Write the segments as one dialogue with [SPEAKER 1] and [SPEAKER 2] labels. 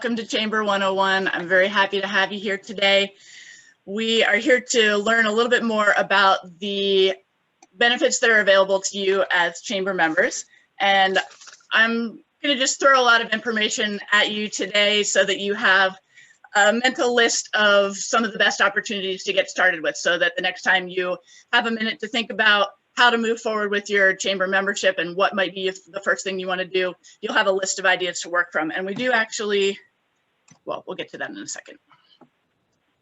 [SPEAKER 1] Welcome to Chamber 101. I'm very happy to have you here today. We are here to learn a little bit more about the benefits that are available to you as Chamber members. And I'm going to just throw a lot of information at you today so that you have a mental list of some of the best opportunities to get started with, so that the next time you have a minute to think about how to move forward with your Chamber membership and what might be the first thing you want to do, you'll have a list of ideas to work from. And we do actually, well, we'll get to that in a second.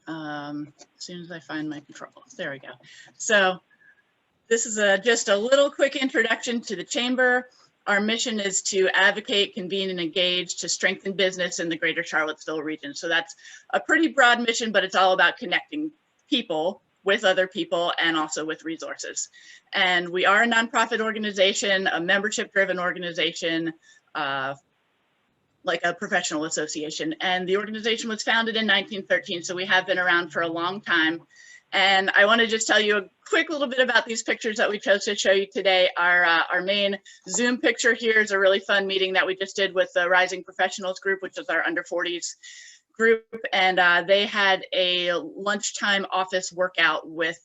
[SPEAKER 1] As soon as I find my controls, there we go. So this is just a little quick introduction to the Chamber. Our mission is to advocate, convene, and engage to strengthen business in the greater Charlottesville region. So that's a pretty broad mission, but it's all about connecting people with other people and also with resources. And we are a nonprofit organization, a membership-driven organization, like a professional association. And the organization was founded in 1913, so we have been around for a long time. And I want to just tell you a quick little bit about these pictures that we chose to show you today. Our main Zoom picture here is a really fun meeting that we just did with the Rising Professionals group, which is our under 40s group. And they had a lunchtime office workout with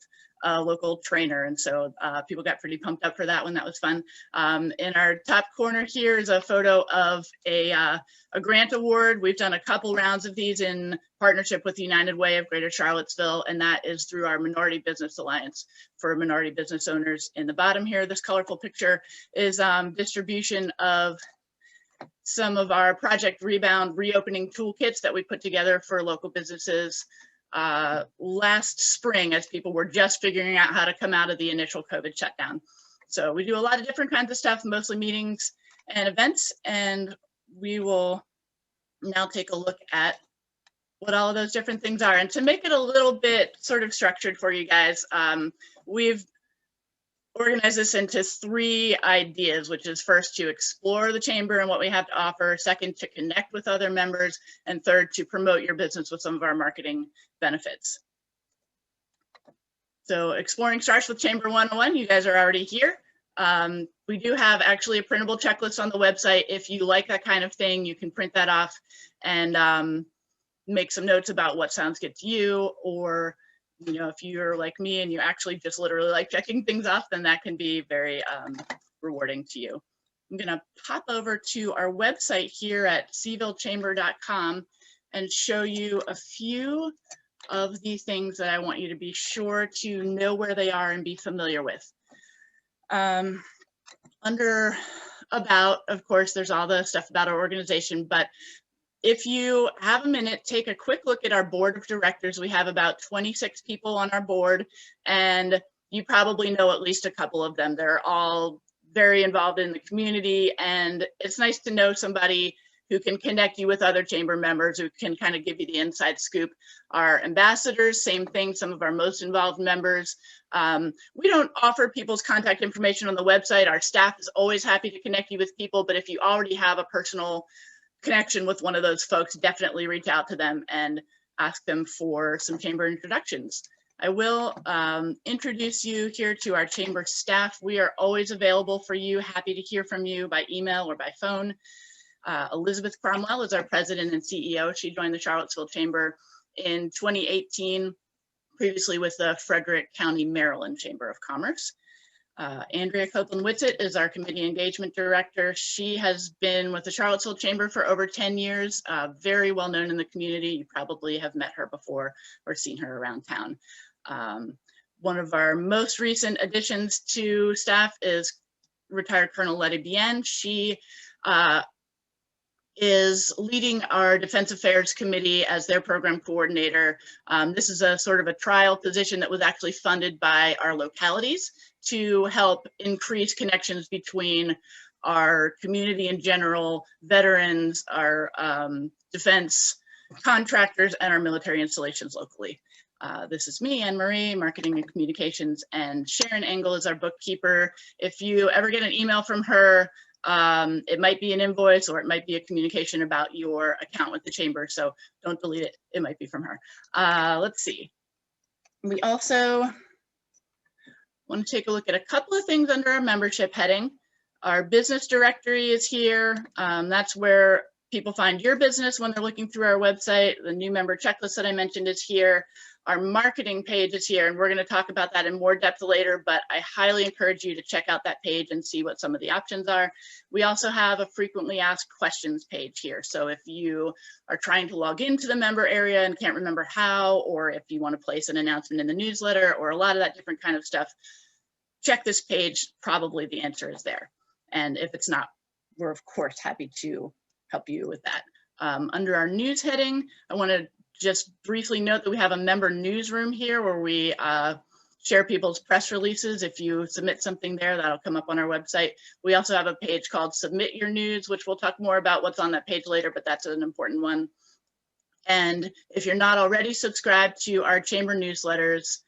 [SPEAKER 1] a local trainer. And so people got pretty pumped up for that one. That was fun. In our top corner here is a photo of a grant award. We've done a couple rounds of these in partnership with the United Way of Greater Charlottesville, and that is through our Minority Business Alliance for minority business owners. In the bottom here, this colorful picture is distribution of some of our Project Rebound reopening toolkits that we put together for local businesses last spring, as people were just figuring out how to come out of the initial COVID shutdown. So we do a lot of different kinds of stuff, mostly meetings and events, and we will now take a look at what all of those different things are. And to make it a little bit sort of structured for you guys, we've organize this into 3 ideas, which is first to explore the Chamber and what we have to offer, second to connect with other members, and third to promote your business with some of our marketing benefits. So exploring starts with Chamber 101. You guys are already here. We do have actually a printable checklist on the website. If you like that kind of thing, you can print that off and make some notes about what sounds good to you, or you know, if you're like me and you actually just literally like checking things off, then that can be very rewarding to you. I'm gonna pop over to our website here at cvillechamber.com and show you a few of the things that I want you to be sure to know where they are and be familiar with. Under About, of course, there's all the stuff about our organization, but if you have a minute, take a quick look at our board of directors. We have about 26 people on our board, and you probably know at least a couple of them. They're all very involved in the community, and it's nice to know somebody who can connect you with other Chamber members, who can kind of give you the inside scoop. Our ambassadors, same thing, some of our most involved members. We don't offer people's contact information on the website. Our staff is always happy to connect you with people, but if you already have a personal connection with one of those folks, definitely reach out to them and ask them for some Chamber introductions. I will introduce you here to our Chamber staff. We are always available for you, happy to hear from you by email or by phone. Elizabeth Cromwell is our president and CEO. She joined the Charlottesville Chamber in 2018, previously with the Frederick County, Maryland Chamber of Commerce. Andrea Copeland-Whitsitt is our committee engagement director. She has been with the Charlottesville Chamber for over 10 years, very well known in the community. You probably have met her before or seen her around town. One of our most recent additions to staff is retired Colonel Letty Bien. She is leading our Defense Affairs Committee as their program coordinator. This is a sort of a trial position that was actually funded by our localities to help increase connections between our community in general, veterans, our defense contractors, and our military installations locally. This is me, Anne Marie, Marketing and Communications, and Sharon Engel is our bookkeeper. If you ever get an email from her, it might be an invoice or it might be a communication about your account with the Chamber, so don't delete it, it might be from her. Let's see. We also want to take a look at a couple of things under our membership heading. Our business directory is here. That's where people find your business when they're looking through our website. The new member checklist that I mentioned is here. Our marketing page is here, and we're going to talk about that in more depth later, but I highly encourage you to check out that page and see what some of the options are. We also have a frequently asked questions page here. So if you are trying to log into the member area and can't remember how, or if you want to place an announcement in the newsletter or a lot of that different kind of stuff, check this page. Probably the answer is there. And if it's not, we're of course happy to help you with that. Under our news heading, I want to just briefly note that we have a member newsroom here where we share people's press releases. If you submit something there, that'll come up on our website. We also have a page called Submit Your News, which we'll talk more about what's on that page later, but that's an important one. And if you're not already subscribed to our chamber newsletters,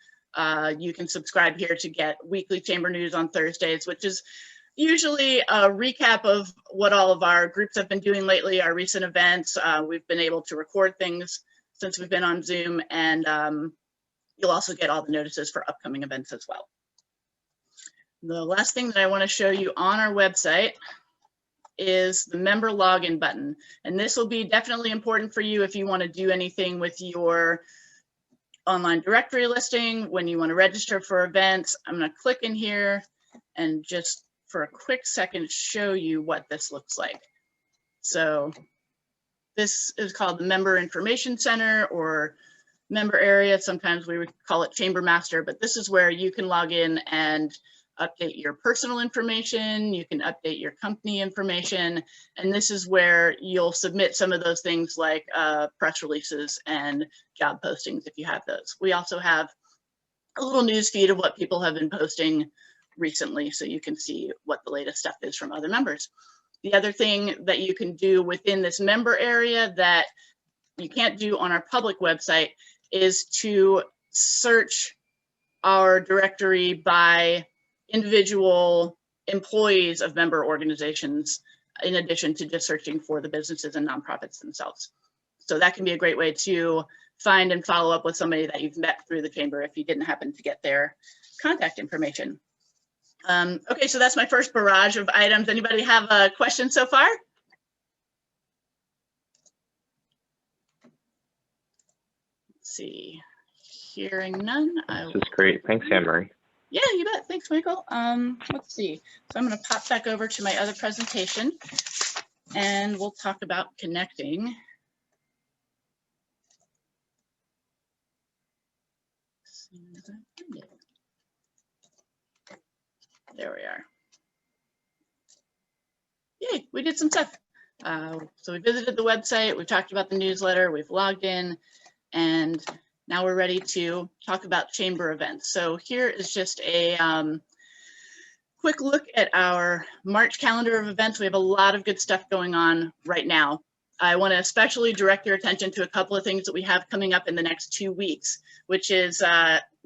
[SPEAKER 1] you can subscribe here to get weekly chamber news on Thursdays, which is usually a recap of what all of our groups have been doing lately, our recent events. We've been able to record things since we've been on Zoom, and you'll also get all the notices for upcoming events as well. The last thing that I want to show you on our website is the member login button. And this will be definitely important for you if you want to do anything with your online directory listing, when you want to register for events. I'm going to click in here and just for a quick second show you what this looks like. So this is called the Member Information Center or member area. Sometimes we would call it Chamber Master, but this is where you can log in and update your personal information. You can update your company information. And this is where you'll submit some of those things like press releases and job postings if you have those. We also have a little news feed of what people have been posting recently, so you can see what the latest stuff is from other members. The other thing that you can do within this member area that you can't do on our public website is to search our directory by individual employees of member organizations, in addition to just searching for the businesses and nonprofits themselves. So that can be a great way to find and follow up with somebody that you've met through the chamber if you didn't happen to get their contact information. Okay, so that's my first barrage of items. Anybody have a question so far? Let's see, hearing none.
[SPEAKER 2] This is great. Thanks, Anne-Marie.
[SPEAKER 1] Yeah, you bet. Thanks, Michael. Let's see. So I'm going to pop back over to my other presentation and we'll talk about connecting. There we are. Yay, we did some stuff. So we visited the website, we talked about the newsletter, we've logged in, and now we're ready to talk about chamber events. So here is just a quick look at our March calendar of events. We have a lot of good stuff going on right now. I want to especially direct your attention to a couple of things that we have coming up in the next 2 weeks, which is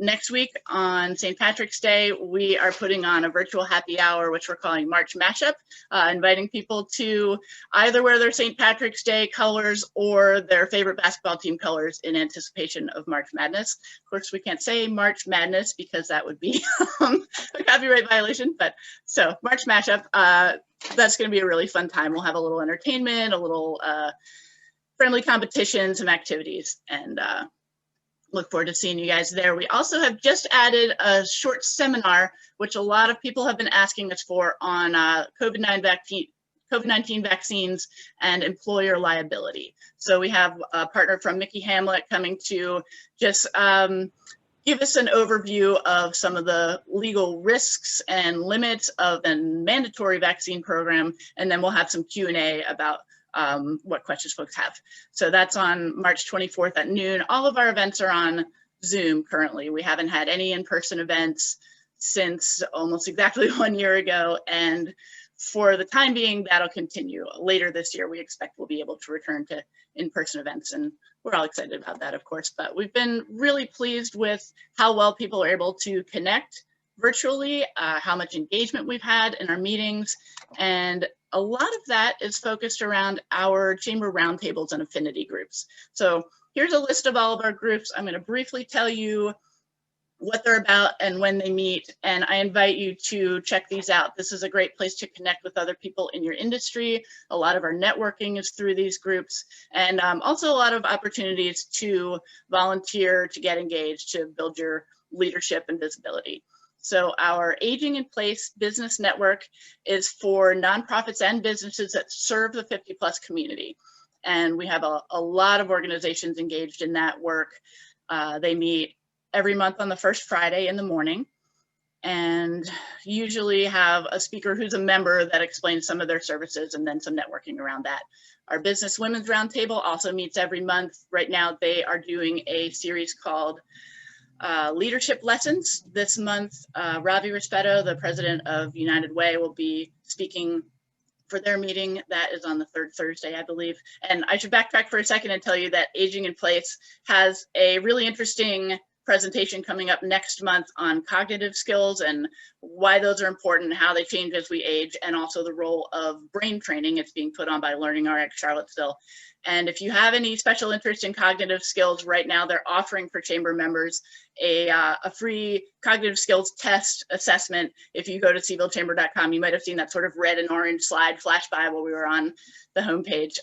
[SPEAKER 1] next week on St. Patrick's Day, we are putting on a virtual happy hour, which we're calling March Mashup, inviting people to either wear their St. Patrick's Day colors or their favorite basketball team colors in anticipation of March Madness. Of course, we can't say March Madness because that would be a copyright violation, but so March Mashup, that's going to be a really fun time. We'll have a little entertainment, a little friendly competition, some activities, and look forward to seeing you guys there. We also have just added a short seminar, which a lot of people have been asking us for on COVID-19 vaccines and employer liability. So we have a partner from Mickey Hamlet coming to just give us an overview of some of the legal risks and limits of the mandatory vaccine program, and then we'll have some Q&A about what questions folks have. So that's on March 24th at noon. All of our events are on Zoom currently. We haven't had any in-person events since almost exactly 1 year ago. And for the time being, that'll continue. Later this year, we expect we'll be able to return to in-person events. And we're all excited about that, of course. But we've been really pleased with how well people are able to connect virtually, how much engagement we've had in our meetings. And a lot of that is focused around our chamber roundtables and affinity groups. So here's a list of all of our groups. I'm going to briefly tell you what they're about and when they meet. And I invite you to check these out. This is a great place to connect with other people in your industry. A lot of our networking is through these groups, and also a lot of opportunities to volunteer, to get engaged, to build your leadership and visibility. So our Aging in Place Business Network is for nonprofits and businesses that serve the 50+ community. And we have a lot of organizations engaged in that work. They meet every month on the first Friday in the morning, and usually have a speaker who's a member that explains some of their services, and then some networking around that. Our Business Women's Roundtable also meets every month. Right now they are doing a series called Leadership Lessons. This month, Ravi Rispetto, the president of United Way, will be speaking for their meeting. That is on the third Thursday, I believe. And I should backtrack for a second and tell you that Aging in Place has a really interesting presentation coming up next month on cognitive skills and why those are important, how they change as we age, and also the role of brain training. It's being put on by LearningRx Charlottesville. And if you have any special interest in cognitive skills, right now they're offering for chamber members a free cognitive skills test assessment. If you go to cvillechamber.com, you might have seen that sort of red and orange slide flash by while we were on the homepage.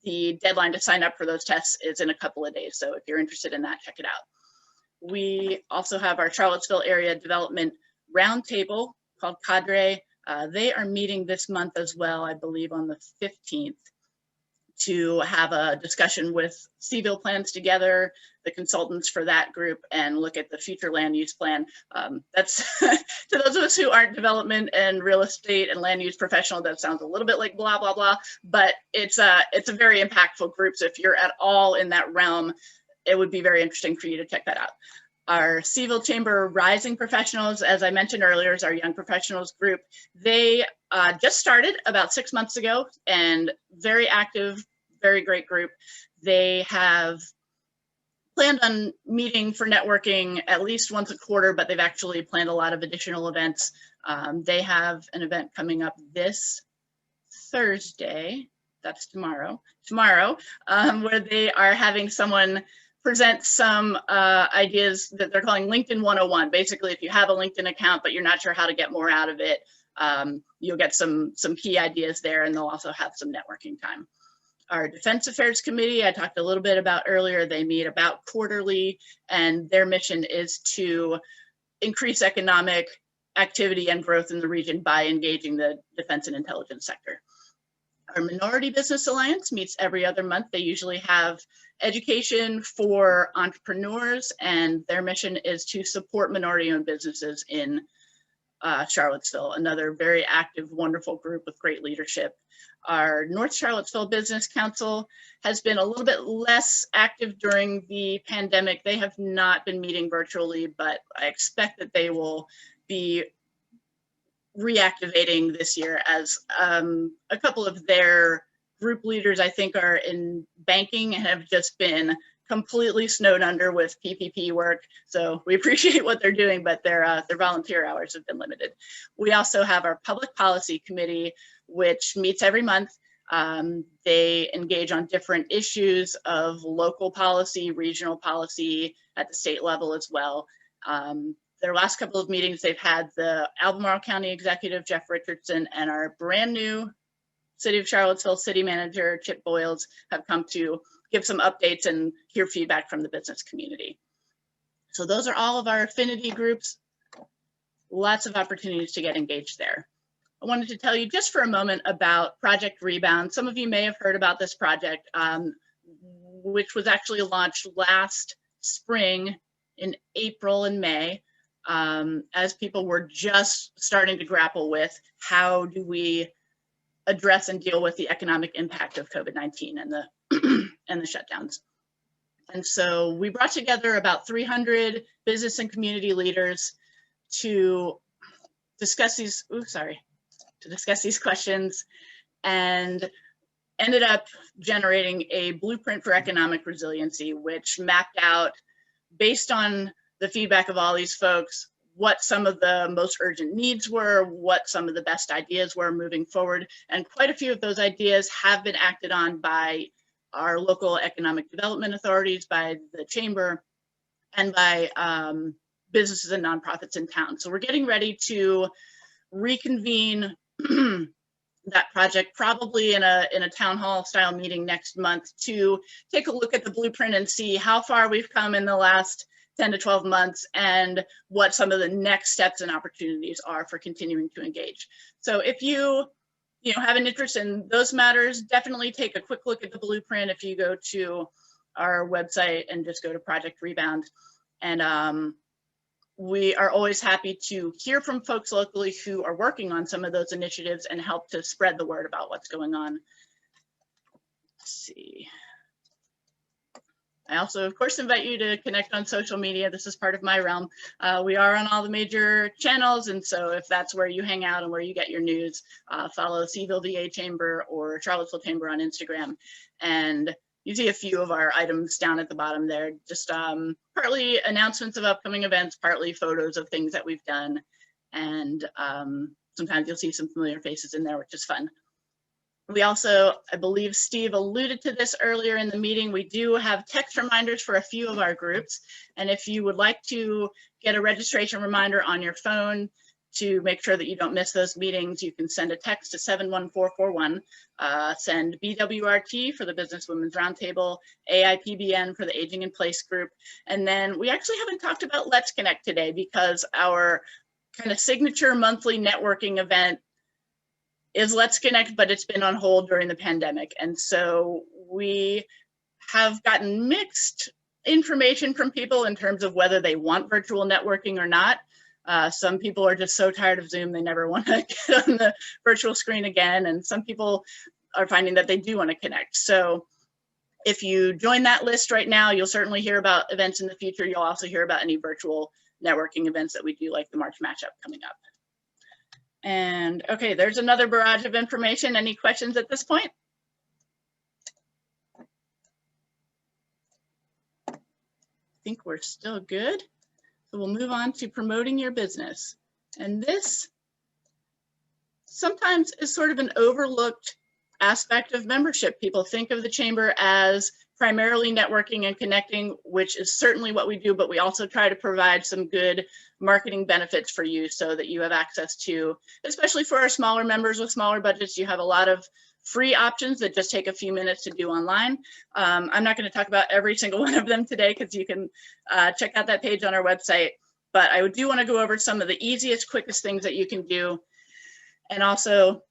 [SPEAKER 1] The deadline to sign up for those tests is in a couple of days. So if you're interested in that, check it out. We also have our Charlottesville Area Development Roundtable called Cadre. They are meeting this month as well, I believe on the 15th, to have a discussion with Cville Plans Together, the consultants for that group, and look at the future land use plan. That's to those of us who aren't development and real estate and land use professional, that sounds a little bit like blah, blah, blah, but it's a very impactful group. So if you're at all in that realm, it would be very interesting for you to check that out. Our Cville Chamber Rising Professionals, as I mentioned earlier, is our young professionals group. They just started about 6 months ago, and very active, very great group. They have planned on meeting for networking at least once a quarter, but they've actually planned a lot of additional events. They have an event coming up this Thursday, that's tomorrow, where they are having someone present some ideas that they're calling LinkedIn 101. Basically, if you have a LinkedIn account, but you're not sure how to get more out of it, you'll get some key ideas there, and they'll also have some networking time. Our Defense Affairs Committee, I talked a little bit about earlier, they meet about quarterly, and their mission is to increase economic activity and growth in the region by engaging the defense and intelligence sector. Our Minority Business Alliance meets every other month. They usually have education for entrepreneurs, and their mission is to support minority-owned businesses in Charlottesville. Another very active, wonderful group with great leadership. Our North Charlottesville Business Council has been a little bit less active during the pandemic. They have not been meeting virtually, but I expect that they will be reactivating this year, as a couple of their group leaders, I think, are in banking and have just been completely snowed under with PPP work. So we appreciate what they're doing, but their volunteer hours have been limited. We also have our Public Policy Committee, which meets every month. They engage on different issues of local policy, regional policy, at the state level as well. Their last couple of meetings, they've had the Albemarle County Executive, Jeff Richardson, and our brand new City of Charlottesville City Manager, Chip Boyles, have come to give some updates and hear feedback from the business community. So those are all of our affinity groups. Lots of opportunities to get engaged there. I wanted to tell you just for a moment about Project Rebound. Some of you may have heard about this project, which was actually launched last spring in April and May, as people were just starting to grapple with how do we address and deal with the economic impact of COVID-19 and the and the shutdowns. And so we brought together about 300 business and community leaders to discuss these, questions, and ended up generating a blueprint for economic resiliency, which mapped out, based on the feedback of all these folks, what some of the most urgent needs were, what some of the best ideas were moving forward. And quite a few of those ideas have been acted on by our local economic development authorities, by the chamber, and by businesses and nonprofits in town. So we're getting ready to reconvene that project probably in a town hall style meeting next month to take a look at the blueprint and see how far we've come in the last 10 to 12 months and what some of the next steps and opportunities are for continuing to engage. So if you have an interest in those matters, definitely take a quick look at the blueprint if you go to our website and just go to Project Rebound. And we are always happy to hear from folks locally who are working on some of those initiatives and help to spread the word about what's going on. Let's see. I also, of course, invite you to connect on social media. This is part of my realm. We are on all the major channels, and so if that's where you hang out and where you get your news, follow Seville VA Chamber or Charlottesville Chamber on Instagram. And you see a few of our items down at the bottom there, just partly announcements of upcoming events, partly photos of things that we've done. And sometimes you'll see some familiar faces in there, which is fun. We also, I believe Steve alluded to this earlier in the meeting, we do have text reminders for a few of our groups. And if you would like to get a registration reminder on your phone to make sure that you don't miss those meetings, you can send a text to 71441, send BWRT for the Business Women's Roundtable, AIPBN for the Aging in Place group. And then we actually haven't talked about Let's Connect today because our kind of signature monthly networking event is Let's Connect, but it's been on hold during the pandemic. And so we have gotten mixed information from people in terms of whether they want virtual networking or not. Some people are just so tired of Zoom, they never want to get on the virtual screen again. And some people are finding that they do want to connect. So if you join that list right now, you'll certainly hear about events in the future. You'll also hear about any virtual networking events that we do, like the March Matchup coming up. And okay, there's another barrage of information. Any questions at this point? I think we're still good. So we'll move on to promoting your business. And this sometimes is sort of an overlooked aspect of membership. People think of the chamber as primarily networking and connecting, which is certainly what we do, but we also try to provide some good marketing benefits for you so that you have access to, especially for our smaller members with smaller budgets, you have a lot of free options that just take a few minutes to do online. I'm not going to talk about every single one of them today because you can check out that page on our website, but I do want to go over some of the easiest, quickest things that you can do. And also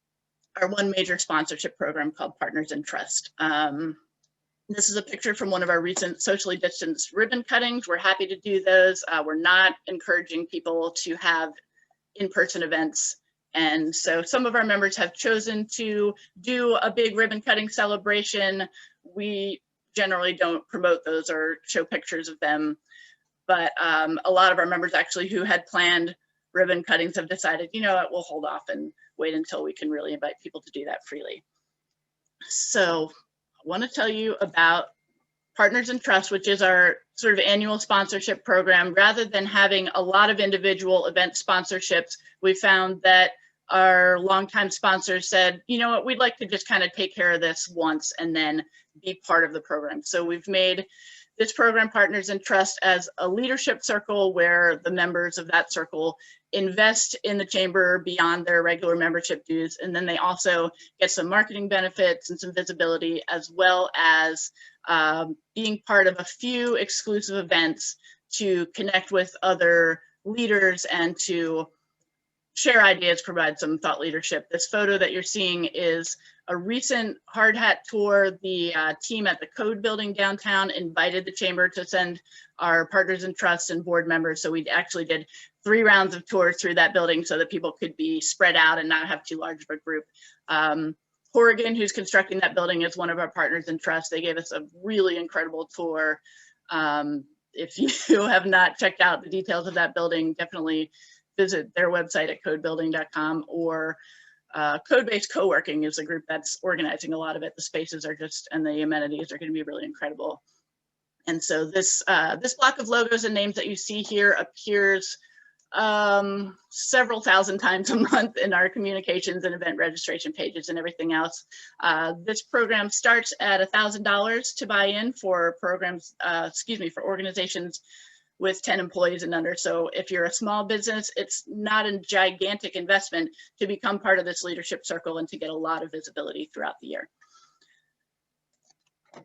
[SPEAKER 1] our one major sponsorship program called Partners in Trust. This is a picture from one of our recent socially distanced ribbon cuttings. We're happy to do those. We're not encouraging people to have in-person events. And so some of our members have chosen to do a big ribbon cutting celebration. We generally don't promote those or show pictures of them. But a lot of our members actually who had planned ribbon cuttings have decided, you know what, we'll hold off and wait until we can really invite people to do that freely. So I want to tell you about Partners in Trust, which is our sort of annual sponsorship program. Rather than having a lot of individual event sponsorships, we found that our longtime sponsors said, you know what, we'd like to just kind of take care of this once and then be part of the program. So we've made this program, Partners in Trust, as a leadership circle where the members of that circle invest in the chamber beyond their regular membership dues. And then they also get some marketing benefits and some visibility, as well as being part of a few exclusive events to connect with other leaders and to share ideas, provide some thought leadership. This photo that you're seeing is a recent hard hat tour. The team at the Code Building downtown invited the chamber to send our Partners in Trust and board members. So we actually did 3 rounds of tours through that building so that people could be spread out and not have too large of a group. Horrigan, who's constructing that building, is one of our Partners in Trust. They gave us a really incredible tour. If you have not checked out the details of that building, definitely visit their website at codebuilding.com, or Code-Based Co-working is a group that's organizing a lot of it. The spaces are just, and the amenities are going to be really incredible. And so this this block of logos and names that you see here appears several thousand times a month in our communications and event registration pages and everything else. This program starts at $1,000 to buy in for programs, for organizations with 10 employees and under. So if you're a small business, it's not a gigantic investment to become part of this leadership circle and to get a lot of visibility throughout the year.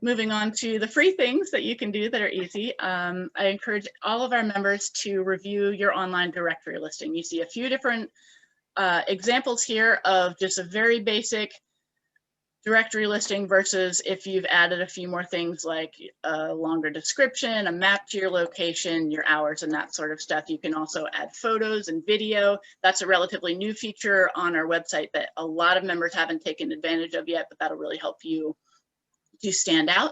[SPEAKER 1] Moving on to the free things that you can do that are easy. I encourage all of our members to review your online directory listing. You see a few different examples here of just a very basic directory listing versus if you've added a few more things like a longer description, a map to your location, your hours, and that sort of stuff. You can also add photos and video. That's a relatively new feature on our website that a lot of members haven't taken advantage of yet, but that'll really help you to stand out.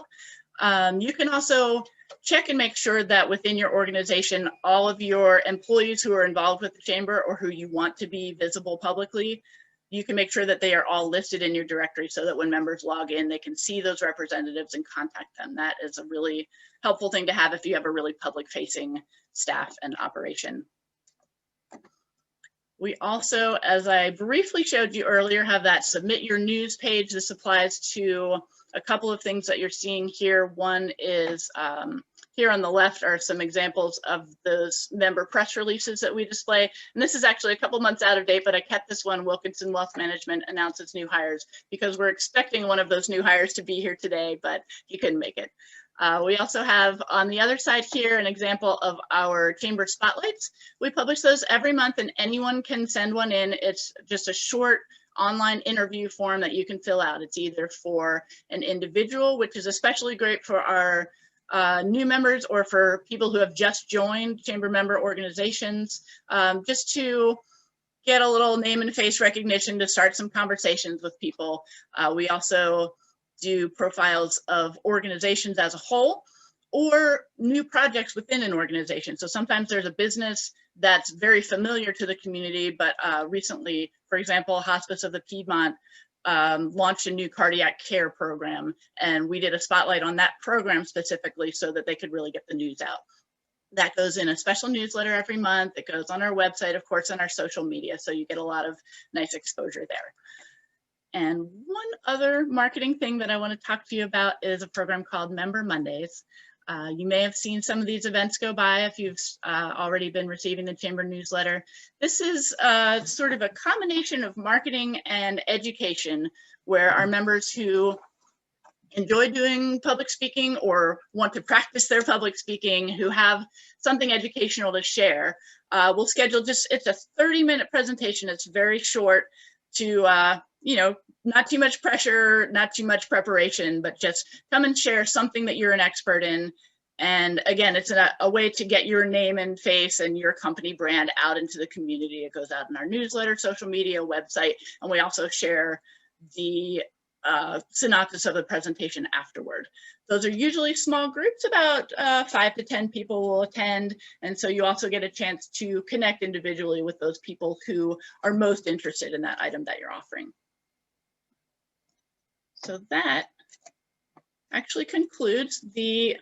[SPEAKER 1] You can also check and make sure that within your organization, all of your employees who are involved with the chamber or who you want to be visible publicly, you can make sure that they are all listed in your directory so that when members log in, they can see those representatives and contact them. That is a really helpful thing to have if you have a really public-facing staff and operation. We also, as I briefly showed you earlier, have that submit your news page. This applies to a couple of things that you're seeing here. One is here on the left are some examples of those member press releases that we display. And this is actually a couple months out of date, but I kept this one. Wilkinson Wealth Management announces new hires because we're expecting one of those new hires to be here today, but he couldn't make it. We also have on the other side here an example of our chamber spotlights. We publish those every month and anyone can send one in. It's just a short online interview form that you can fill out. It's either for an individual, which is especially great for our new members or for people who have just joined chamber member organizations, just to get a little name and face recognition to start some conversations with people. We also do profiles of organizations as a whole or new projects within an organization. So sometimes there's a business that's very familiar to the community, but recently, for example, Hospice of the Piedmont launched a new cardiac care program, and we did a spotlight on that program specifically so that they could really get the news out. That goes in a special newsletter every month. It goes on our website, of course, on our social media, so you get a lot of nice exposure there. And one other marketing thing that I want to talk to you about is a program called Member Mondays. You may have seen some of these events go by if you've already been receiving the chamber newsletter. This is sort of a combination of marketing and education where our members who enjoy doing public speaking or want to practice their public speaking, who have something educational to share, will schedule it's a 30-minute presentation. It's very short to, you know, not too much pressure, not too much preparation, but just come and share something that you're an expert in. And again, it's a way to get your name and face and your company brand out into the community. It goes out in our newsletter, social media, website, and we also share the synopsis of the presentation afterward. Those are usually small groups, about 5 to 10 people will attend. And so you also get a chance to connect individually with those people who are most interested in that item that you're offering. So that actually concludes the